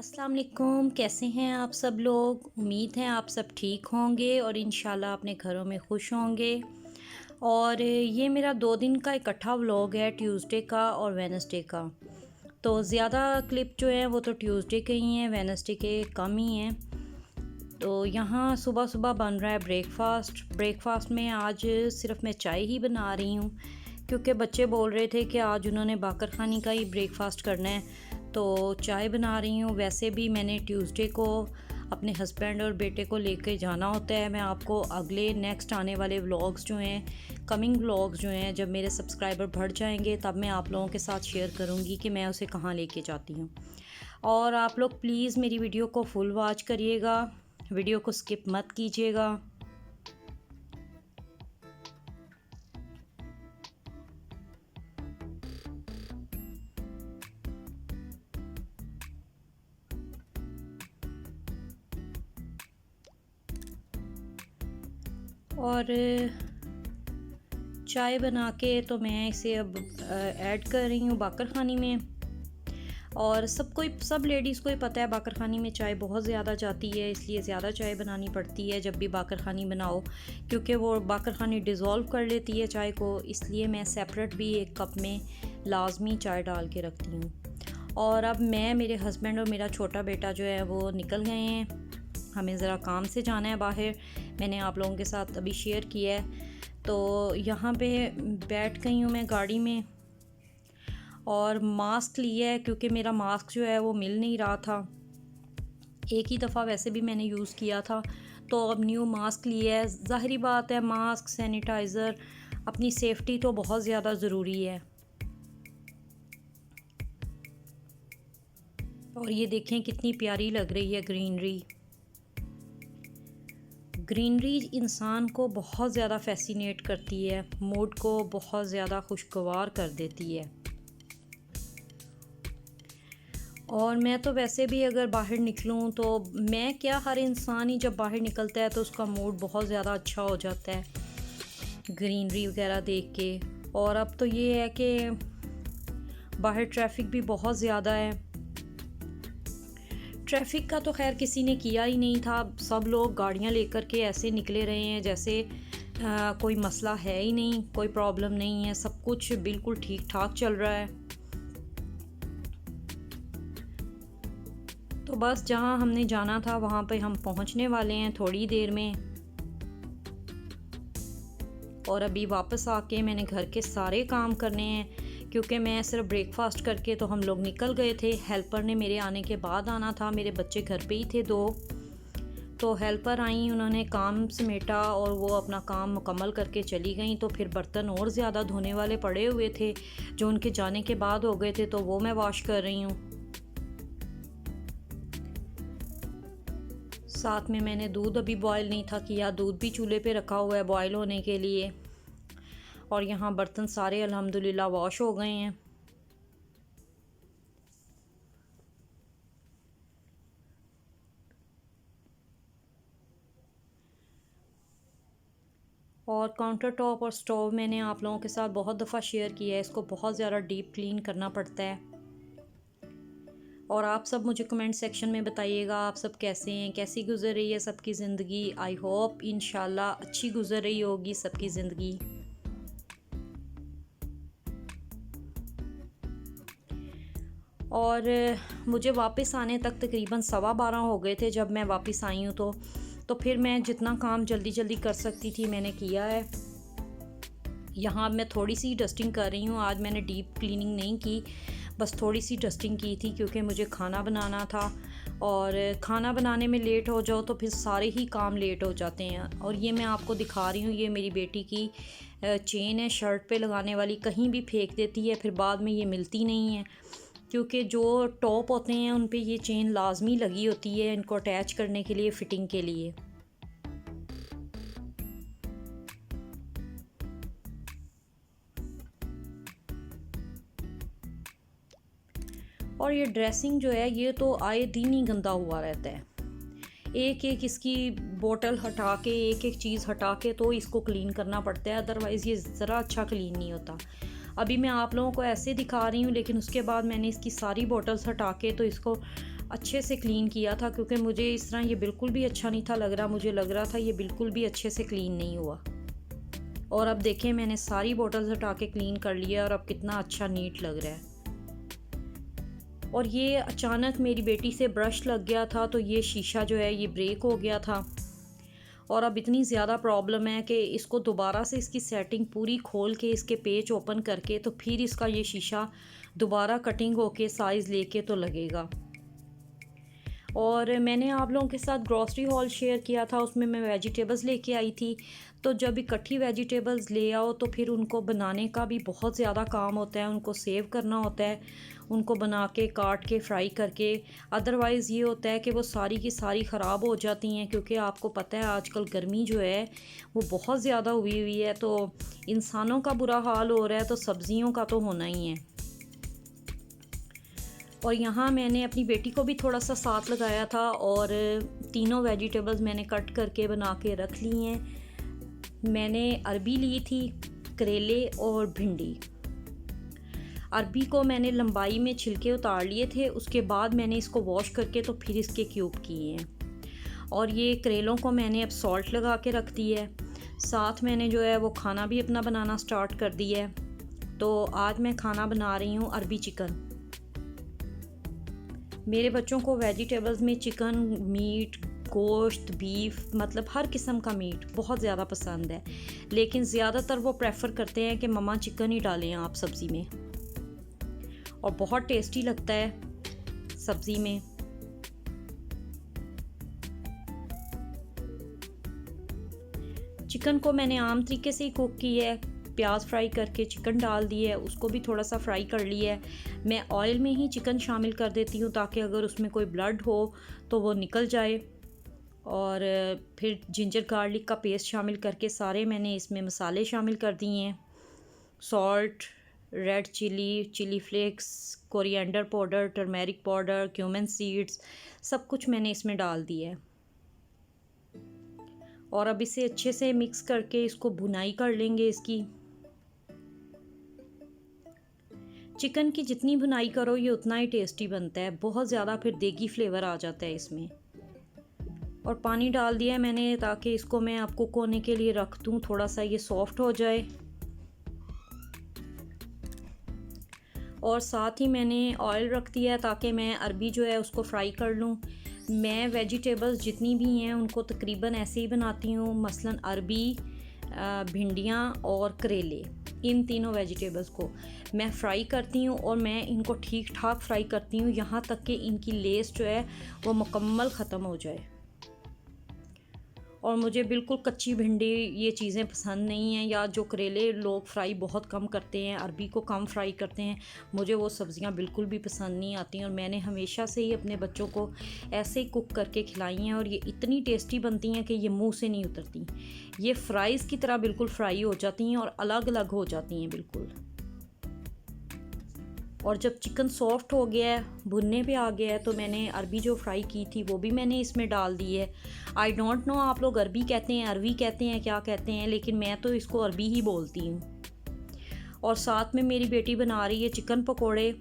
अस्सलाम वालेकुम। कैसे हैं आप सब लोग? उम्मीद है आप सब ठीक होंगे और इंशाल्लाह अपने घरों में खुश होंगे। और ये मेरा 2 दिन का इकट्ठा व्लॉग है, ट्यूसडे का और वेडनेसडे का। तो ज़्यादा क्लिप जो है वो तो ट्यूसडे के ही हैं, वेडनेसडे के कम ही हैं। तो यहाँ सुबह सुबह बन रहा है ब्रेकफास्ट में आज सिर्फ मैं चाय ही बना रही हूँ, क्योंकि बच्चे बोल रहे थे कि आज उन्होंने बाकर खानी का ही ब्रेकफास्ट करना है, तो चाय बना रही हूँ। वैसे भी मैंने ट्यूसडे को अपने हस्बैंड और बेटे को लेकर जाना होता है। मैं आपको अगले नेक्स्ट आने वाले व्लॉग्स जो हैं, कमिंग व्लॉग्स जो हैं, जब मेरे सब्सक्राइबर बढ़ जाएंगे तब मैं आप लोगों के साथ शेयर करूँगी कि मैं उसे कहाँ लेके जाती हूँ। और आप लोग प्लीज़ मेरी वीडियो को फुल वॉच करिएगा, वीडियो को स्किप मत कीजिएगा। और चाय बना के तो मैं इसे अब ऐड कर रही हूँ बाकर खानी में। और सब लेडीज़ को ही पता है बाकर खानी में चाय बहुत ज़्यादा जाती है, इसलिए ज़्यादा चाय बनानी पड़ती है जब भी बाकर खानी बनाओ, क्योंकि वो बाकर खानी डिज़ोल्व कर लेती है चाय को। इसलिए मैं सेपरेट भी एक कप में लाजमी चाय डाल के रखती हूँ। और अब मैं, मेरे हस्बैंड और मेरा छोटा बेटा जो है वो निकल गए हैं, हमें ज़रा काम से जाना है बाहर। मैंने आप लोगों के साथ अभी शेयर किया है। तो यहाँ पे बैठ गई हूँ मैं गाड़ी में और मास्क लिया है, क्योंकि मेरा मास्क जो है वो मिल नहीं रहा था। एक ही दफ़ा वैसे भी मैंने यूज़ किया था, तो अब न्यू मास्क लिया है। ज़ाहिरी बात है, मास्क, सैनिटाइज़र, अपनी सेफ्टी तो बहुत ज़्यादा ज़रूरी है। और ये देखें कितनी प्यारी लग रही है ग्रीनरी इंसान को बहुत ज़्यादा फैसिनेट करती है, मूड को बहुत ज़्यादा खुशगवार कर देती है। और मैं तो वैसे भी अगर बाहर निकलूं तो मैं क्या, हर इंसान ही जब बाहर निकलता है तो उसका मूड बहुत ज़्यादा अच्छा हो जाता है ग्रीनरी वगैरह देख के। और अब तो ये है कि बाहर ट्रैफिक भी बहुत ज़्यादा है। ट्रैफिक का तो खैर किसी ने किया ही नहीं था, सब लोग गाड़ियां लेकर के ऐसे निकले रहे हैं जैसे कोई मसला है ही नहीं, कोई प्रॉब्लम नहीं है, सब कुछ बिल्कुल ठीक ठाक चल रहा है। तो बस जहां हमने जाना था वहां पे हम पहुंचने वाले हैं थोड़ी देर में। और अभी वापस आके मैंने घर के सारे काम करने हैं, क्योंकि मैं सिर्फ ब्रेकफास्ट करके तो हम लोग निकल गए थे। हेल्पर ने मेरे आने के बाद आना था, मेरे बच्चे घर पे ही थे 2। तो हेल्पर आई, उन्होंने काम समेटा और वो अपना काम मुकम्मल करके चली गई। तो फिर बर्तन और ज़्यादा धोने वाले पड़े हुए थे जो उनके जाने के बाद हो गए थे, तो वो मैं वॉश कर रही हूँ। साथ में मैंने दूध अभी बॉयल नहीं था किया, दूध भी चूल्हे पे रखा हुआ है बॉयल होने के लिए। और यहाँ बर्तन सारे अल्हम्दुलिल्लाह वॉश हो गए हैं। और काउंटर टॉप और स्टोव मैंने आप लोगों के साथ बहुत दफ़ा शेयर किया है, इसको बहुत ज़्यादा डीप क्लीन करना पड़ता है। और आप सब मुझे कमेंट सेक्शन में बताइएगा आप सब कैसे हैं, कैसी गुजर रही है सबकी ज़िंदगी। आई होप इंशाल्लाह अच्छी गुजर रही होगी सबकी ज़िंदगी। और मुझे वापस आने तक तकरीबन 12:15 हो गए थे जब मैं वापस आई हूँ। तो फिर मैं जितना काम जल्दी जल्दी कर सकती थी मैंने किया है। यहाँ मैं थोड़ी सी डस्टिंग कर रही हूँ, आज मैंने डीप क्लीनिंग नहीं की, बस थोड़ी सी डस्टिंग की थी, क्योंकि मुझे खाना बनाना था। और खाना बनाने में लेट हो जाओ तो फिर सारे ही काम लेट हो जाते हैं। और ये मैं आपको दिखा रही हूँ, ये मेरी बेटी की चेन है शर्ट पे लगाने वाली, कहीं भी फेंक देती है, फिर बाद में ये मिलती नहीं है, क्योंकि जो टॉप होते हैं उन पे ये चेन लाजमी लगी होती है इनको अटैच करने के लिए, फ़िटिंग के लिए। और ये ड्रेसिंग जो है ये तो आए दिन ही गंदा हुआ रहता है। एक एक इसकी बोतल हटा के, एक एक चीज़ हटा के तो इसको क्लीन करना पड़ता है, अदरवाइज़ ये ज़रा अच्छा क्लीन नहीं होता। अभी मैं आप लोगों को ऐसे दिखा रही हूँ, लेकिन उसके बाद मैंने इसकी सारी बोतल्स हटा के तो इसको अच्छे से क्लीन किया था, क्योंकि मुझे इस तरह ये बिल्कुल भी अच्छा नहीं था लग रहा। मुझे लग रहा था ये बिल्कुल भी अच्छे से क्लीन नहीं हुआ। और अब देखें, मैंने सारी बॉटल्स हटा के क्लीन कर लिया और अब कितना अच्छा नीट लग रहा है। और ये अचानक मेरी बेटी से ब्रश लग गया था, तो ये शीशा जो है ये ब्रेक हो गया था। और अब इतनी ज़्यादा प्रॉब्लम है कि इसको दोबारा से इसकी सेटिंग पूरी खोल के इसके पेच ओपन करके तो फिर इसका ये शीशा दोबारा कटिंग होके साइज़ लेके तो लगेगा। और मैंने आप लोगों के साथ ग्रॉसरी हॉल शेयर किया था, उसमें मैं वेजिटेबल्स लेके आई थी। तो जब इकट्ठी वेजिटेबल्स ले आओ तो फिर उनको बनाने का भी बहुत ज़्यादा काम होता है, उनको सेव करना होता है, उनको बना के काट के फ्राई करके। अदरवाइज़ ये होता है कि वो सारी की सारी ख़राब हो जाती हैं, क्योंकि आपको पता है आजकल गर्मी जो है वो बहुत ज़्यादा हुई हुई है। तो इंसानों का बुरा हाल हो रहा है तो सब्ज़ियों का तो होना ही है। और यहाँ मैंने अपनी बेटी को भी थोड़ा सा साथ लगाया था और तीनों वेजिटेबल्स मैंने कट करके बना के रख ली हैं। मैंने अरबी ली थी, करेले और भिंडी। अरबी को मैंने लंबाई में छिलके उतार लिए थे, उसके बाद मैंने इसको वॉश करके तो फिर इसके क्यूब किए हैं। और ये करेलों को मैंने अब सॉल्ट लगा के रख दी है। साथ मैंने जो है वो खाना भी अपना बनाना स्टार्ट कर दिया है। तो आज मैं खाना बना रही हूँ अरबी चिकन। मेरे बच्चों को वेजिटेबल्स में चिकन, मीट, गोश्त, बीफ, मतलब हर किस्म का मीट बहुत ज़्यादा पसंद है। लेकिन ज़्यादातर वो प्रेफर करते हैं कि मम्मा चिकन ही डालें आप सब्ज़ी में, और बहुत टेस्टी लगता है सब्ज़ी में। चिकन को मैंने आम तरीके से ही कुक किया है, प्याज फ्राई करके चिकन डाल दिया है, उसको भी थोड़ा सा फ्राई कर लिया है। मैं ऑयल में ही चिकन शामिल कर देती हूँ ताकि अगर उसमें कोई ब्लड हो तो वो निकल जाए। और फिर जिंजर गार्लिक का पेस्ट शामिल करके सारे मैंने इसमें मसाले शामिल कर दिए हैं। Salt, red chilli, chilli flakes, coriander powder, turmeric powder, cumin seeds, सब कुछ मैंने इसमें डाल दिया है। और अब इसे अच्छे से मिक्स करके इसको भुनाई कर लेंगे इसकी। चिकन की जितनी भुनाई करो ये उतना ही टेस्टी बनता है, बहुत ज़्यादा फिर देगी फ्लेवर आ जाता है इसमें। और पानी डाल दिया है मैंने ताकि इसको मैं अब कुक होने के लिए रख दूँ, थोड़ा सा ये सॉफ्ट हो जाए। और साथ ही मैंने ऑयल रख दिया है ताकि मैं अरबी जो है उसको फ्राई कर लूँ। मैं वेजिटेबल्स जितनी भी हैं उनको तकरीबन ऐसे ही बनाती हूँ, मसलन अरबी, भिंडियाँ और करेले, इन तीनों वेजिटेबल्स को मैं फ्राई करती हूँ और मैं इनको ठीक ठाक फ्राई करती हूँ यहाँ तक कि इनकी लेस जो है वो मुकम्मल ख़त्म हो जाए। और मुझे बिल्कुल कच्ची भिंडी ये चीज़ें पसंद नहीं हैं, या जो करेले लोग फ्राई बहुत कम करते हैं, अरबी को कम फ्राई करते हैं, मुझे वो सब्ज़ियां बिल्कुल भी पसंद नहीं आती। और मैंने हमेशा से ही अपने बच्चों को ऐसे ही कुक करके खिलाई हैं और ये इतनी टेस्टी बनती हैं कि ये मुंह से नहीं उतरती। ये फ्राइज़ की तरह बिल्कुल फ्राई हो जाती हैं और अलग अलग हो जाती हैं बिल्कुल। और जब चिकन सॉफ्ट हो गया है, भुनने पे आ गया है, तो मैंने अरबी जो फ्राई की थी वो भी मैंने इसमें डाल दी है। आई डोंट नो आप लोग अरबी कहते हैं, अरवी कहते हैं, क्या कहते हैं, लेकिन मैं तो इसको अरबी ही बोलती हूँ। और साथ में मेरी बेटी बना रही है चिकन पकोड़े।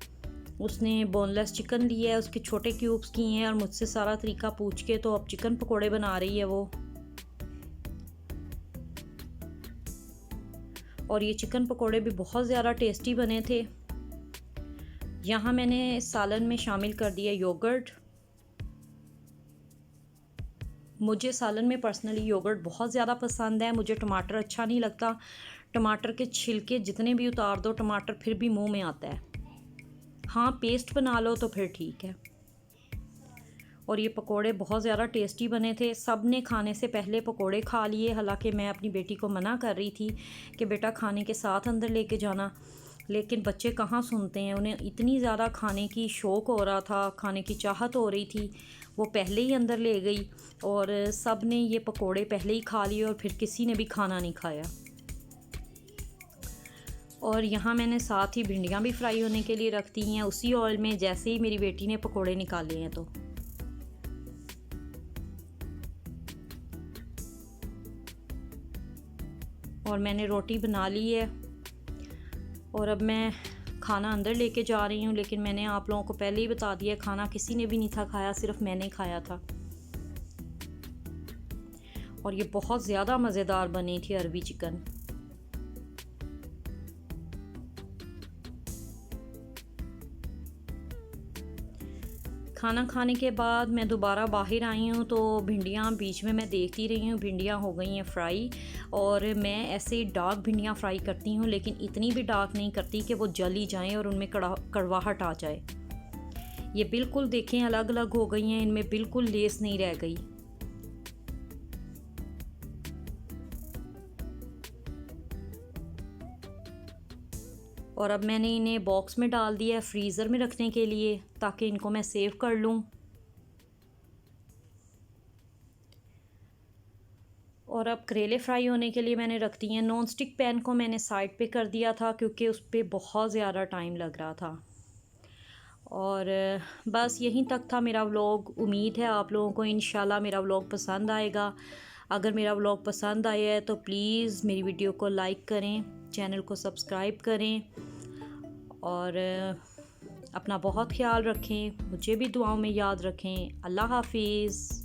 उसने बोनलेस चिकन लिया है, उसके छोटे क्यूब्स किए हैं और मुझसे सारा तरीका पूछ के तो अब चिकन पकोड़े बना रही है वो। और ये चिकन पकोड़े भी बहुत ज़्यादा टेस्टी बने थे। यहाँ मैंने सालन में शामिल कर दिया योगर्ट। मुझे सालन में पर्सनली योगर्ट बहुत ज़्यादा पसंद है, मुझे टमाटर अच्छा नहीं लगता। टमाटर के छिलके जितने भी उतार दो टमाटर फिर भी मुंह में आता है। हाँ, पेस्ट बना लो तो फिर ठीक है। और ये पकोड़े बहुत ज़्यादा टेस्टी बने थे। सब ने खाने से पहले पकोड़े खा लिए, हालांकि मैं अपनी बेटी को मना कर रही थी कि बेटा खाने के साथ अंदर लेके जाना, लेकिन बच्चे कहाँ सुनते हैं। उन्हें इतनी ज़्यादा खाने की शौक़ हो रहा था, खाने की चाहत हो रही थी, वो पहले ही अंदर ले गई और सब ने ये पकोड़े पहले ही खा लिए और फिर किसी ने भी खाना नहीं खाया। और यहाँ मैंने साथ ही भिंडियाँ भी फ्राई होने के लिए रख दी हैं उसी ऑयल में, जैसे ही मेरी बेटी ने पकोड़े निकाले हैं। तो और मैंने रोटी बना ली है और अब मैं खाना अंदर लेके जा रही हूँ, लेकिन मैंने आप लोगों को पहले ही बता दिया खाना किसी ने भी नहीं था खाया, सिर्फ मैंने खाया था। और ये बहुत ज़्यादा मज़ेदार बनी थी अरबी चिकन। खाना खाने के बाद मैं दोबारा बाहर आई हूँ तो भिंडियाँ बीच में मैं देखती रही हूँ, भिंडियाँ हो गई हैं फ्राई। और मैं ऐसे डार्क भिंडियाँ फ्राई करती हूँ, लेकिन इतनी भी डार्क नहीं करती कि वो जल ही जाएँ और उनमें कड़वाहट आ जाए। ये बिल्कुल देखें अलग अलग हो गई हैं, इनमें बिल्कुल लेस नहीं रह गई। और अब मैंने इन्हें बॉक्स में डाल दिया है फ्रीज़र में रखने के लिए, ताकि इनको मैं सेव कर लूँ। और अब करेले फ्राई होने के लिए मैंने रख दिए हैं। नॉन स्टिक पैन को मैंने साइड पे कर दिया था क्योंकि उस पर बहुत ज़्यादा टाइम लग रहा था। और बस यहीं तक था मेरा व्लॉग। उम्मीद है आप लोगों को इंशाल्लाह मेरा व्लॉग पसंद आएगा। अगर मेरा व्लॉग पसंद आया है तो प्लीज़ मेरी वीडियो को लाइक करें, चैनल को सब्सक्राइब करें और अपना बहुत ख्याल रखें, मुझे भी दुआओं में याद रखें। अल्लाह हाफिज़।